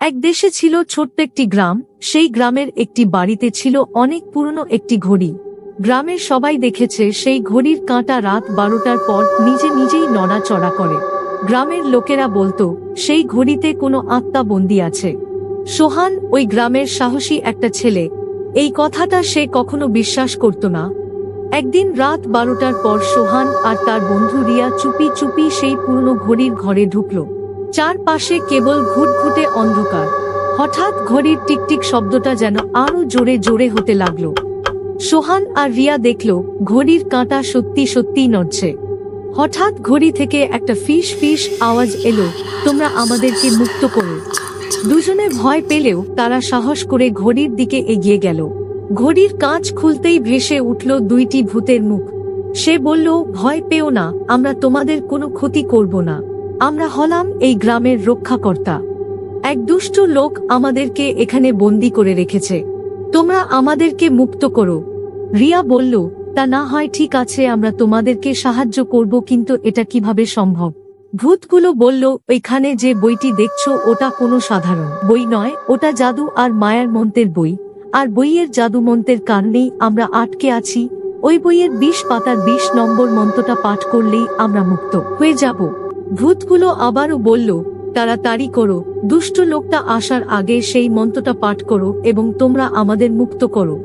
এক দেশে ছিল ছোট্ট একটি গ্রাম। সেই গ্রামের একটি বাড়িতে ছিল অনেক পুরনো একটি ঘড়ি। গ্রামের সবাই দেখেছে সেই ঘড়ির কাঁটা রাত 12টার পর নিজে নিজেই নড়াচড়া করে। গ্রামের লোকেরা বলতো সেই ঘড়িতে কোনো আত্মা বন্দী আছে। সোহান ওই গ্রামের সাহসী একটা ছেলে। এই কথাটা সে কখনো বিশ্বাস করত না। একদিন রাত 12টার পর সোহান আর তার বন্ধু রিয়া চুপি চুপি সেই পুরনো ঘড়ির ঘরে ঢুকল। চারপাশে কেবল ঘুটঘুটে অন্ধকার। হঠাৎ ঘড়ির টিকটিক শব্দটা যেন আরো জোরে জোরে হতে লাগলো। সোহান আর রিয়া দেখল ঘড়ির কাঁটা সত্যি সত্যিই নড়ছে। হঠাৎ ঘড়ি থেকে একটা ফিস ফিস আওয়াজ এলো, তোমরা আমাদেরকে মুক্ত করো। দুজনে ভয় পেলেও তারা সাহস করে ঘড়ির দিকে এগিয়ে গেল। ঘড়ির কাঁচ খুলতেই ভেসে উঠল দুইটি ভূতের মুখ। সে বলল, ভয় পেও না, আমরা তোমাদের কোনো ক্ষতি করব না। আমরা হলাম এই গ্রামের রক্ষাকর্তা। এক দুষ্ট লোক আমাদেরকে এখানে বন্দী করে রেখেছে, তোমরা আমাদেরকে মুক্ত করো। রিয়া বলল, তা না হয় ঠিক আছে, আমরা তোমাদেরকে সাহায্য করব, কিন্তু এটা কিভাবে সম্ভব? ভূতগুলো বলল, ওইখানে যে বইটি দেখছো ওটা কোনো সাধারণ বই নয়, ওটা জাদু আর মায়ার মন্ত্রের বই। আর বইয়ের জাদুমন্ত্রের কারণেই আমরা আটকে আছি। ওই বইয়ের 20 পাতার 20 নম্বর মন্ত্রটা পাঠ করলেই আমরা মুক্ত হয়ে যাব। ভূতগুলো আবারও বলল, তাড়াতাড়ি করো, দুষ্ট লোকটা আসার আগে সেই মন্ত্রটা পাঠ করো এবং তোমরা আমাদের মুক্ত করো।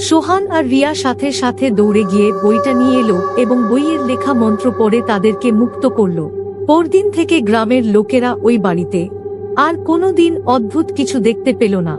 সোহান আর রিয়া সাথে সাথে দৌড়ে গিয়ে বইটা নিয়ে এলো এবং বইয়ের লেখা মন্ত্র পড়ে তাদেরকে মুক্ত করলো। পরদিন থেকে গ্রামের লোকেরা ওই বাড়িতে আর কোনোদিন অদ্ভুত কিছু দেখতে পেল না।